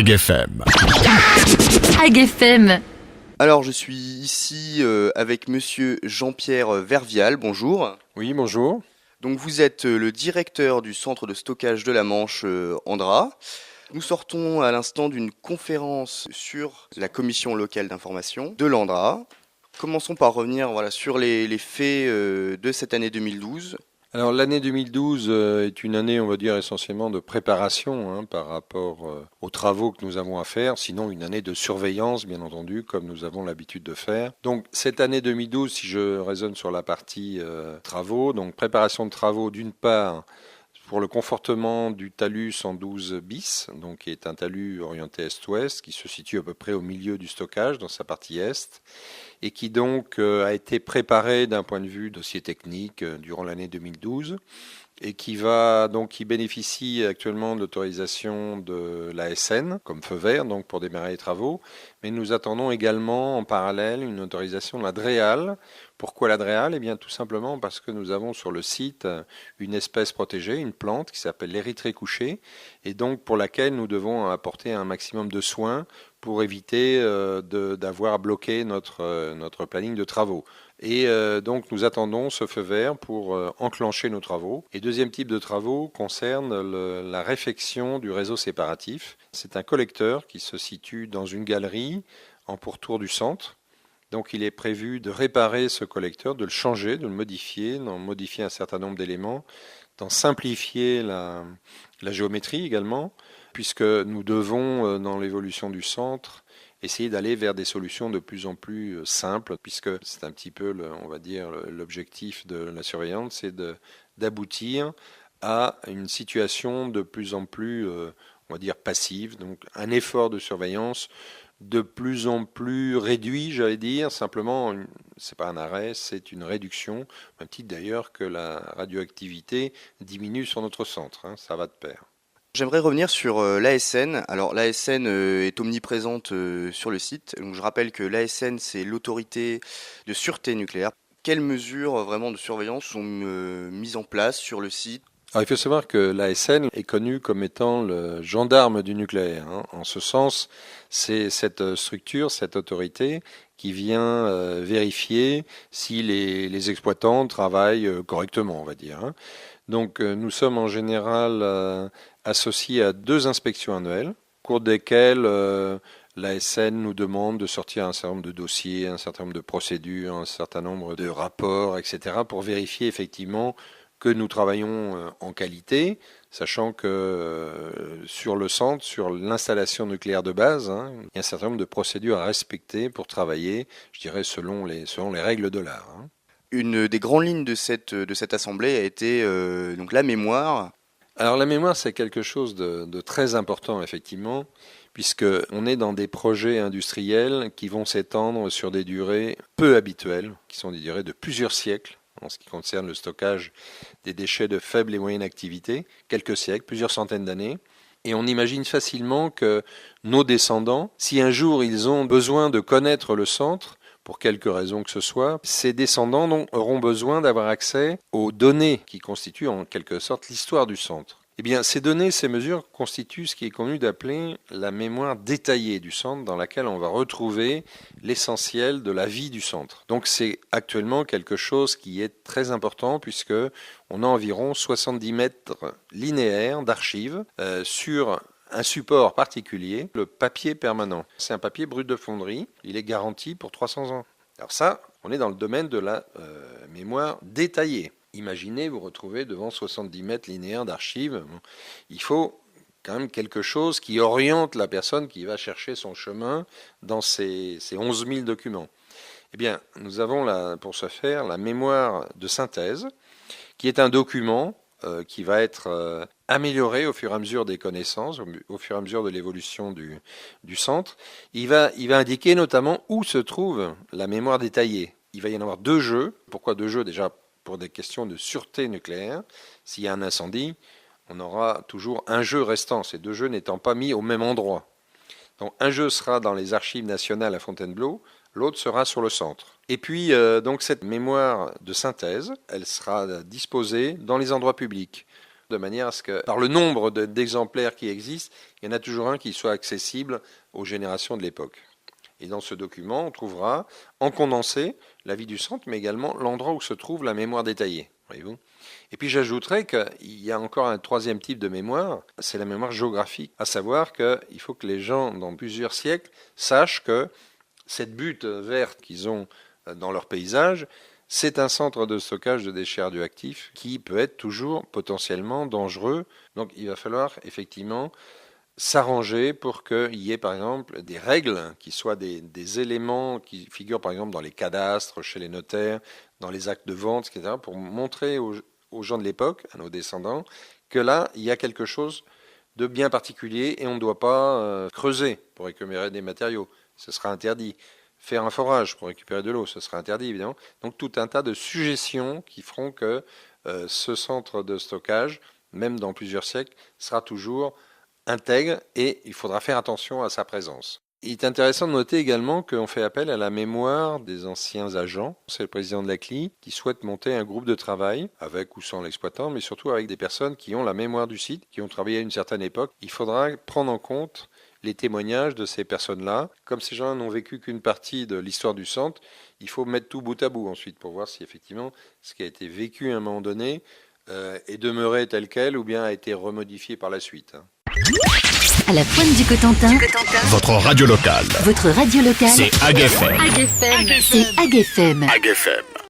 AgFM. AgFM. Alors, je suis ici avec monsieur Jean-Pierre Vervial. Bonjour. Oui, bonjour. Donc, vous êtes le directeur du centre de stockage de la Manche, Andra. Nous sortons à l'instant d'une conférence sur la commission locale d'information de l'Andra. Commençons par revenir sur les faits de cette année 2012. Alors l'année 2012 est une année, on va dire, essentiellement de préparation par rapport aux travaux que nous avons à faire, sinon une année de surveillance, bien entendu, comme nous avons l'habitude de faire. Donc cette année 2012, si je raisonne sur la partie travaux, donc préparation de travaux d'une part pour le confortement du talus 112 bis, donc qui est un talus orienté est-ouest, qui se situe à peu près au milieu du stockage, dans sa partie est, et qui donc a été préparé d'un point de vue dossier technique durant l'année 2012, et qui bénéficie actuellement de l'autorisation de l'ASN comme feu vert, donc pour démarrer les travaux, mais nous attendons également en parallèle une autorisation de la DREAL. Pourquoi la DREAL ? Eh bien tout simplement parce que nous avons sur le site une espèce protégée, une plante qui s'appelle l'érythrée couchée, et donc pour laquelle nous devons apporter un maximum de soins pour éviter d'avoir bloqué notre planning de travaux. Et donc nous attendons ce feu vert pour enclencher nos travaux. Et deuxième type de travaux concerne la réfection du réseau séparatif. C'est un collecteur qui se situe dans une galerie en pourtour du centre. Donc il est prévu de réparer ce collecteur, de le changer, de le modifier, d'en modifier un certain nombre d'éléments, d'en simplifier la géométrie également, puisque nous devons, dans l'évolution du centre, essayer d'aller vers des solutions de plus en plus simples, puisque c'est un petit peu, on va dire, l'objectif de la surveillance, c'est d'aboutir à une situation de plus en plus, on va dire, passive, donc un effort de surveillance de plus en plus réduit, j'allais dire, simplement, c'est pas un arrêt, c'est une réduction, même titre d'ailleurs que la radioactivité diminue sur notre centre, ça va de pair. J'aimerais revenir sur l'ASN. Alors l'ASN est omniprésente sur le site. Donc, je rappelle que l'ASN, c'est l'autorité de sûreté nucléaire. Quelles mesures vraiment de surveillance sont mises en place sur le site ? Alors, il faut savoir que l'ASN est connu comme étant le gendarme du nucléaire. En ce sens, c'est cette structure, cette autorité qui vient vérifier si les exploitants travaillent correctement, on va dire. Donc nous sommes en général associés à 2 inspections annuelles, au cours desquelles l'ASN nous demande de sortir un certain nombre de dossiers, un certain nombre de procédures, un certain nombre de rapports, etc., pour vérifier effectivement que nous travaillons en qualité, sachant que sur le centre, sur l'installation nucléaire de base, il y a un certain nombre de procédures à respecter pour travailler, je dirais, selon les règles de l'art. Une des grandes lignes de cette assemblée a été donc la mémoire. Alors la mémoire, c'est quelque chose de très important, effectivement, puisqu'on est dans des projets industriels qui vont s'étendre sur des durées peu habituelles, qui sont des durées de plusieurs siècles, en ce qui concerne le stockage des déchets de faible et moyenne activité, quelques siècles, plusieurs centaines d'années. Et on imagine facilement que nos descendants, si un jour ils ont besoin de connaître le centre, pour quelque raison que ce soit, ces descendants auront besoin d'avoir accès aux données qui constituent en quelque sorte l'histoire du centre. Eh bien, ces données, ces mesures constituent ce qui est connu d'appeler la mémoire détaillée du centre, dans laquelle on va retrouver l'essentiel de la vie du centre. Donc c'est actuellement quelque chose qui est très important, puisque on a environ 70 mètres linéaires d'archives sur un support particulier, le papier permanent. C'est un papier brut de fonderie, il est garanti pour 300 ans. Alors ça, on est dans le domaine de la mémoire détaillée. Imaginez vous retrouver devant 70 mètres linéaires d'archives. Il faut quand même quelque chose qui oriente la personne qui va chercher son chemin dans ces 11 000 documents. Eh bien, nous avons pour ce faire la mémoire de synthèse, qui est un document qui va être amélioré au fur et à mesure des connaissances, au fur et à mesure de l'évolution du centre. Il va indiquer notamment où se trouve la mémoire détaillée. Il va y en avoir 2 jeux. Pourquoi 2 jeux ? Déjà pour des questions de sûreté nucléaire. S'il y a un incendie, on aura toujours un jeu restant, ces 2 jeux n'étant pas mis au même endroit. Donc un jeu sera dans les archives nationales à Fontainebleau, l'autre sera sur le centre. Et puis donc cette mémoire de synthèse, elle sera disposée dans les endroits publics. de manière à ce que, par le nombre d'exemplaires qui existent, il y en a toujours un qui soit accessible aux générations de l'époque. Et dans ce document, on trouvera, en condensé, la vie du centre, mais également l'endroit où se trouve la mémoire détaillée. Voyez-vous ? Et puis j'ajouterais qu'il y a encore un troisième type de mémoire, c'est la mémoire géographique. À savoir qu'il faut que les gens, dans plusieurs siècles, sachent que cette butte verte qu'ils ont dans leur paysage, c'est un centre de stockage de déchets radioactifs qui peut être toujours potentiellement dangereux. Donc il va falloir effectivement s'arranger pour qu'il y ait par exemple des règles qui soient des éléments qui figurent par exemple dans les cadastres, chez les notaires, dans les actes de vente, etc., pour montrer aux gens de l'époque, à nos descendants, que là, il y a quelque chose de bien particulier et on ne doit pas creuser pour récupérer des matériaux. Ce sera interdit. Faire un forage pour récupérer de l'eau, ce sera interdit évidemment. Donc tout un tas de suggestions qui feront que ce centre de stockage, même dans plusieurs siècles, sera toujours intègre et il faudra faire attention à sa présence. Il est intéressant de noter également qu'on fait appel à la mémoire des anciens agents. C'est le président de la CLI qui souhaite monter un groupe de travail avec ou sans l'exploitant, mais surtout avec des personnes qui ont la mémoire du site, qui ont travaillé à une certaine époque. Il faudra prendre en compte les témoignages de ces personnes-là. Comme ces gens n'ont vécu qu'une partie de l'histoire du centre, il faut mettre tout bout à bout ensuite pour voir si effectivement ce qui a été vécu à un moment donné est demeuré tel quel ou bien a été remodifié par la suite. À la pointe du Cotentin, votre radio locale. Votre radio locale, C'est AGFM. c'est AGFM. AGFM.